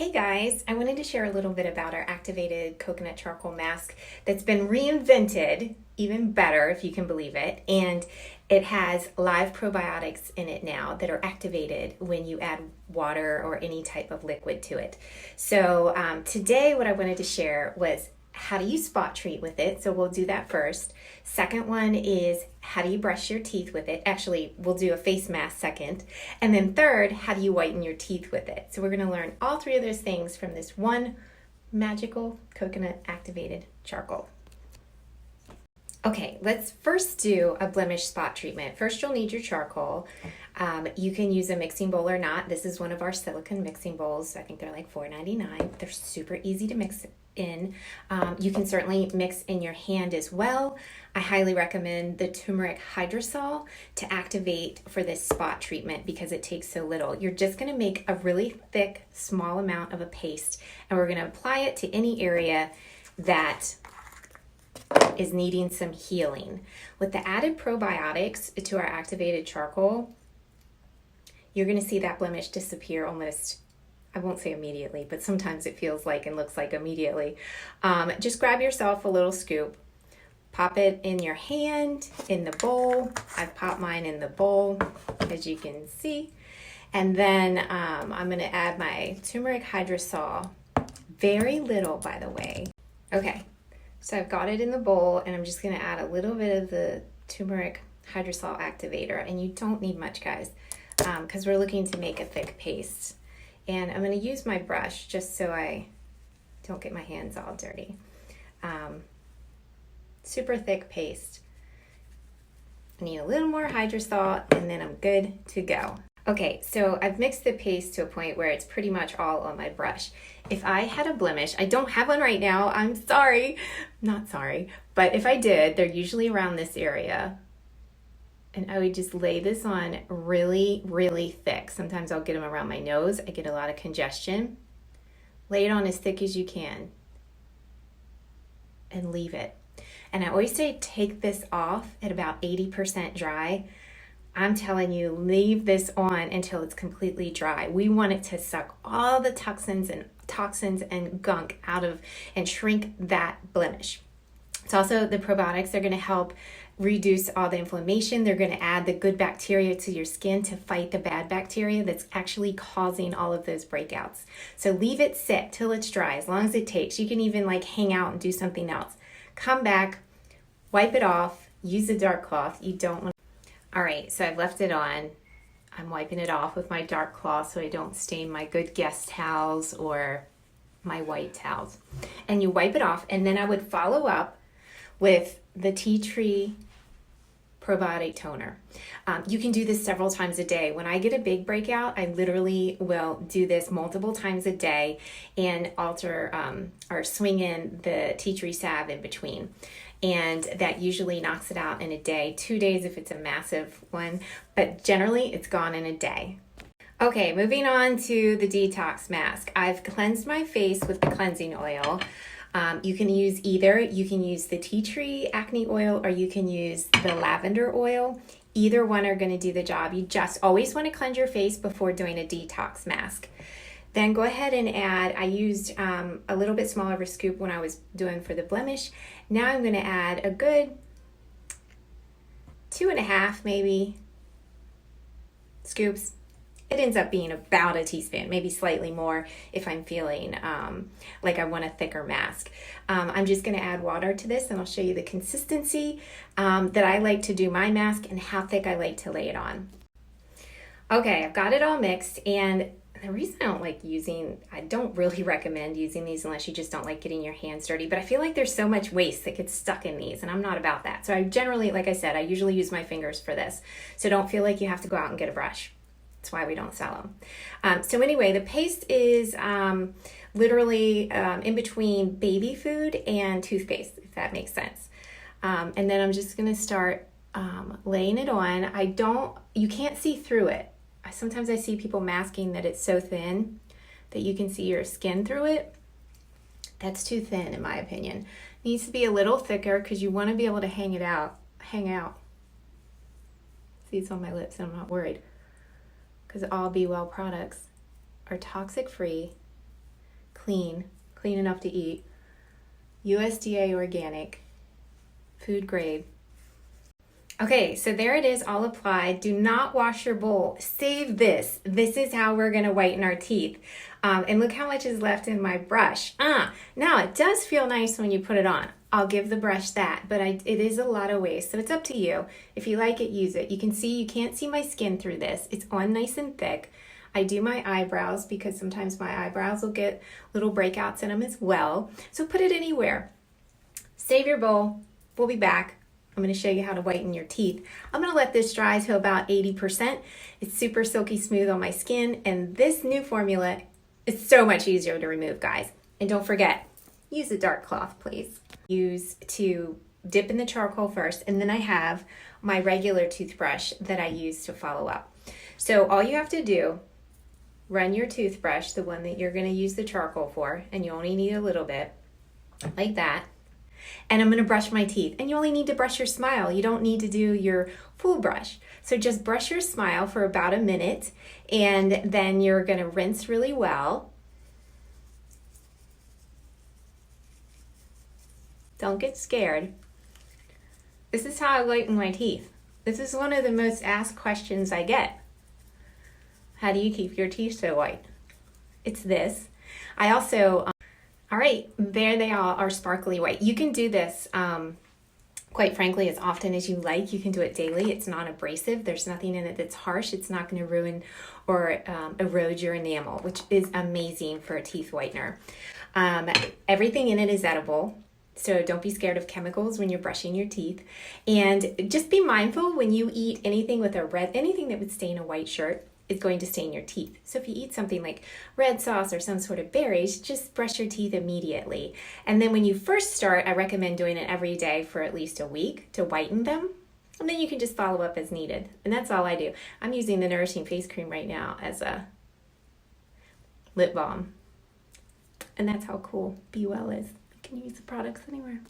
Hey guys, I wanted to share a little bit about our activated coconut charcoal mask that's been reinvented, even better if you can believe it. And it has live probiotics in it now that are activated when you add water or any type of liquid to it. So today what I wanted to share was how do you spot treat with it? So we'll do that first. Second one is how do you brush your teeth with it? Actually, we'll do a face mask second. And then third, how do you whiten your teeth with it? So we're going to learn all three of those things from this one magical coconut activated charcoal. Okay, let's first do a blemish spot treatment. First, you'll need your charcoal. You can use a mixing bowl or not. This is one of our silicone mixing bowls. I think they're like $4.99. They're super easy to mix in. You can certainly mix in your hand as well. I highly recommend the turmeric hydrosol to activate for this spot treatment because it takes so little. You're just going to make a really thick, small amount of a paste, and we're going to apply it to any area that is needing some healing. With the added probiotics to our activated charcoal, you're going to see that blemish disappear almost, I won't say immediately, but sometimes it feels like and looks like immediately. Just grab yourself a little scoop, pop it in your hand, in the bowl. I've popped mine in the bowl, as you can see. And then I'm going to add my turmeric hydrosol, very little, by the way. Okay. So I've got it in the bowl, and I'm just going to add a little bit of the turmeric hydrosol activator. And you don't need much, guys, because we're looking to make a thick paste. And I'm going to use my brush just so I don't get my hands all dirty. Super thick paste. I need a little more hydrosol, and then I'm good to go. Okay, so I've mixed the paste to a point where it's pretty much all on my brush. If I had a blemish, I don't have one right now, I'm sorry. Not sorry, but if I did, they're usually around this area. And I would just lay this on really, really thick. Sometimes I'll get them around my nose. I get a lot of congestion. Lay it on as thick as you can and leave it. And I always say take this off at about 80% dry. I'm telling you, leave this on until it's completely dry. We want it to suck all the toxins and gunk out of and shrink that blemish. It's also the probiotics are going to help reduce all the inflammation. They're going to add the good bacteria to your skin to fight the bad bacteria that's actually causing all of those breakouts. So leave it sit till it's dry, as long as it takes. You can even like hang out and do something else. Come back, wipe it off, use a dark cloth. You don't want. All right, so I've left it on. I'm wiping it off with my dark cloth so I don't stain my good guest towels or my white towels. And you wipe it off, and then I would follow up with the tea tree probiotic toner. You can do this several times a day. When I get a big breakout, I literally will do this multiple times a day and alter or swing in the tea tree salve in between. And that usually knocks it out in a day, 2 days if it's a massive one, but generally it's gone in a day. Okay, moving on to the detox mask. I've cleansed my face with the cleansing oil. You can use either. You can use the tea tree acne oil or you can use the lavender oil. Either one are going to do the job. You just always want to cleanse your face before doing a detox mask. Then go ahead and add, I used a little bit smaller of a scoop when I was doing for the blemish. Now I'm going to add a good 2.5 maybe scoops. It ends up being about a teaspoon, maybe slightly more if I'm feeling like I want a thicker mask. I'm just going to add water to this, and I'll show you the consistency that I like to do my mask and how thick I like to lay it on. Okay, I've got it all mixed, and the reason I don't really recommend using these unless you just don't like getting your hands dirty, but I feel like there's so much waste that gets stuck in these, and I'm not about that. So I generally, like I said, I usually use my fingers for this. So don't feel like you have to go out and get a brush. That's why we don't sell them. So anyway, the paste is literally in between baby food and toothpaste, if that makes sense. And then I'm just going to start laying it on. You can't see through it. Sometimes I see people masking that it's so thin that you can see your skin through it. That's too thin, in my opinion. It needs to be a little thicker because you want to be able to hang out. See, it's on my lips and I'm not worried because all Be Well products are toxic free clean enough to eat, USDA organic, food grade. Okay, so there it is, all applied. Do not wash your bowl. Save this. This is how we're going to whiten our teeth. And look how much is left in my brush. Now, it does feel nice when you put it on. I'll give the brush that, but it is a lot of waste, so it's up to you. If you like it, use it. You can see, you can't see my skin through this. It's on nice and thick. I do my eyebrows because sometimes my eyebrows will get little breakouts in them as well. So put it anywhere. Save your bowl. We'll be back. I'm going to show you how to whiten your teeth. I'm going to let this dry to about 80%. It's super silky smooth on my skin, and this new formula is so much easier to remove, guys. And don't forget, use a dark cloth, please. Use to dip in the charcoal first, and then I have my regular toothbrush that I use to follow up. So all you have to do, run your toothbrush, the one that you're going to use the charcoal for, and you only need a little bit, like that. And I'm going to brush my teeth. And you only need to brush your smile. You don't need to do your full brush. So just brush your smile for about a minute, and then you're going to rinse really well. Don't get scared. This is how I whiten my teeth. This is one of the most asked questions I get. How do you keep your teeth so white? It's this. I also... All right, there they all are sparkly white. You can do this, quite frankly, as often as you like. You can do it daily. It's non-abrasive. There's nothing in it that's harsh. It's not going to ruin or erode your enamel, which is amazing for a teeth whitener. Everything in it is edible, so don't be scared of chemicals when you're brushing your teeth. And just be mindful when you eat anything with a red, anything that would stain a white shirt, is going to stain your teeth. So if you eat something like red sauce or some sort of berries, just brush your teeth immediately. And then when you first start, I recommend doing it every day for at least a week to whiten them. And then you can just follow up as needed. And that's all I do. I'm using the Nourishing Face Cream right now as a lip balm. And that's how cool Be Well is. You can use the products anywhere.